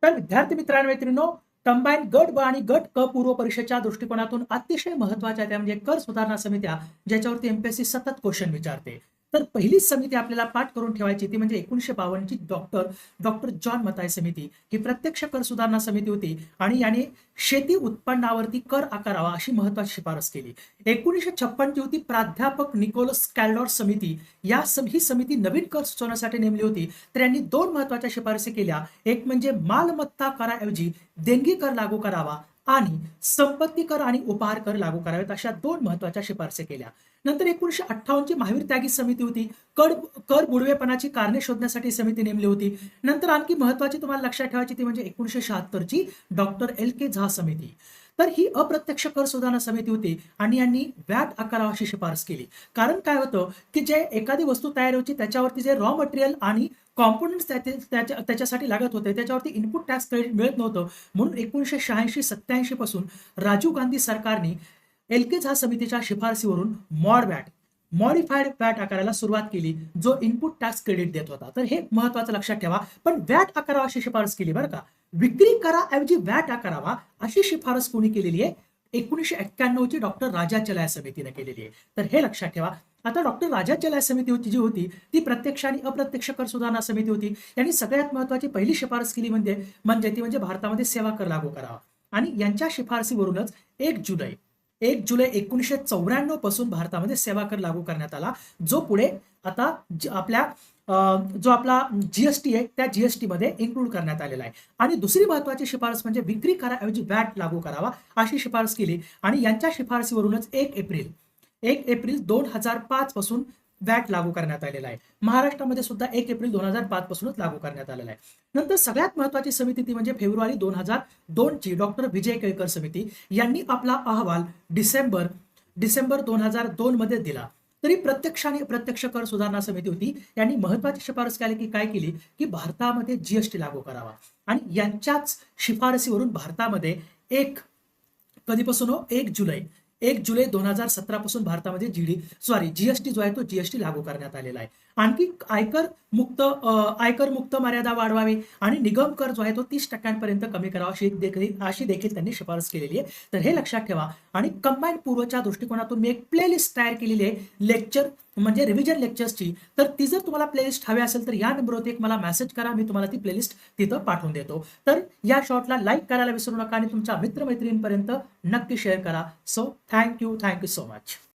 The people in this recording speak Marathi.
तर विद्यार्थी मित्रांनो, कंबाईन गट ब आणि गट क पूर्व परीक्षेच्या दृष्टिकोनातून अतिशय महत्वाच्या त्या म्हणजे कर सुधारणा समित्या, ज्याच्यावरती एमपीएससी सतत क्वेश्चन विचारते. तर पहिलीच समिती आपल्याला पाठ करून ठेवायची ती म्हणजे 1952 ची डॉक्टर डॉक्टर जॉन मताय समिती. ही प्रत्यक्ष कर सुधारणा समिती होती आणि याने शेती उत्पन्नावरती कर आकारावा अशी महत्वाची शिफारस केली. 1956 ची होती प्राध्यापक निकोलस कॅल्डॉर समिती. ही समिती नवीन कर सुचवण्यासाठी नेमली होती. तर यांनी दोन महत्वाच्या शिफारसी केल्या. एक म्हणजे मालमत्ता कराऐवजी देणगी कर लागू करावा आणि संपत्ती कर आणि उपहार कर लागू करावेत, अशा दोन महत्वाच्या शिफारसी केल्या. नंतर 1958 ची महावीर त्यागी समिती होती. कर कर बुडवेपणाची कारणे शोधण्यासाठी समिती नेमली होती. नंतर आणखी महत्वाची तुम्हाला लक्षात ठेवायची ती म्हणजे 1976 ची डॉक्टर एल के झा समिती. तर ही अप्रत्यक्ष कर सुधारणा समिती होती आणि यांनी व्हॅट आकारावा अशी शिफारस केली. कारण काय होतं की जे एखादी वस्तू तयार होती त्याच्यावरती जे रॉ मटेरियल आणि कॉम्पोनंट्स त्याच्यासाठी लागत होते त्याच्यावरती इनपुट टॅक्स क्रेडिट मिळत नव्हतं. म्हणून 1986-87 पासून राजीव गांधी सरकारने एल के झा समितीच्या शिफारसीवरून मॉडिफाईड व्हॅट आकाराला सुरुवात केली, जो इनपुट टॅक्स क्रेडिट देत होता. तर हे महत्वाचं लक्षात ठेवा. पण व्हॅट आकारावा अशी शिफारस केली बरं का. विक्री कराऐवजी व्हॅट आकारावा अशी शिफारस कोणी केलेली आहे? 1991 ची डॉक्टर राजाचलाय समितीने केलेली आहे. तर हे लक्षात ठेवा. आता डॉक्टर राजाचलाय समिती जी होती ती प्रत्यक्ष आणि अप्रत्यक्ष कर सुधारणा समिती होती. यांनी सगळ्यात महत्वाची पहिली शिफारस केली म्हणजे भारतामध्ये सेवा कर लागू करावा आणि यांच्या शिफारसीवरूनच 1 जुलै 1994 पासून भारतामध्ये सेवा कर लागू करण्यात आला, जो पुढे आता जो आपला जीएसटी आहे त्या जीएसटी मध्ये इन्क्लूड करण्यात आलेला आहे. आणि दुसरी महत्वाची शिफारस म्हणजे विक्री कराऐवजी व्हॅट लागू करावा अशी शिफारस केली आणि यांच्या शिफारसीवरूनच 1 एप्रिल 2005 पासून व्हॅट लागू करण्यात आलेला आहे. महाराष्ट्रामध्ये सुद्धा 1 एप्रिल 2005 पासूनच लागू करण्यात आलेला आहे. नंतर सगळ्यात महत्वाची समिती ती म्हणजे फेब्रुवारी 2002 ची डॉक्टर विजय केळकर समिती. यांनी आपला अहवाल डिसेंबर 2002 मध्ये दिला. तरी प्रत्यक्ष आणि अप्रत्यक्ष कर सुधारणा समिती होती. यांनी महत्वाची शिफारस काय केली की भारतामध्ये जीएसटी लागू करावा आणि यांच्याच शिफारसीवरून भारतामध्ये कधीपासून 1 जुलै 2017 पासून भारतामध्ये जीएसटी जो आहे तो जीएसटी लागू करण्यात आलेला आहे. आणखी आयकर मुक्त मर्यादा वाढवावी आणि निगम कर जो आहे तो 30% कमी करावा अशी देखील त्यांनी शिफारस केलेली आहे. तर हे लक्षात ठेवा. आणि कंबाईन पूर्वच्या दृष्टिकोनातून मी एक प्लेलिस्ट तयार केलेली आहे लेक्चर म्हणजे रिव्हिजन लेक्चर्सची. तर ती जर तुम्हाला प्लेलिस्ट हवी असेल तर या नंबरवरती एक मला मेसेज करा, मी तुम्हाला ती प्लेलिस्ट तिथं पाठवून देतो. तर या शॉर्टला लाईक करायला विसरू नका आणि तुमच्या मित्रमैत्रिणींपर्यंत नक्की शेअर करा. So thank you so much.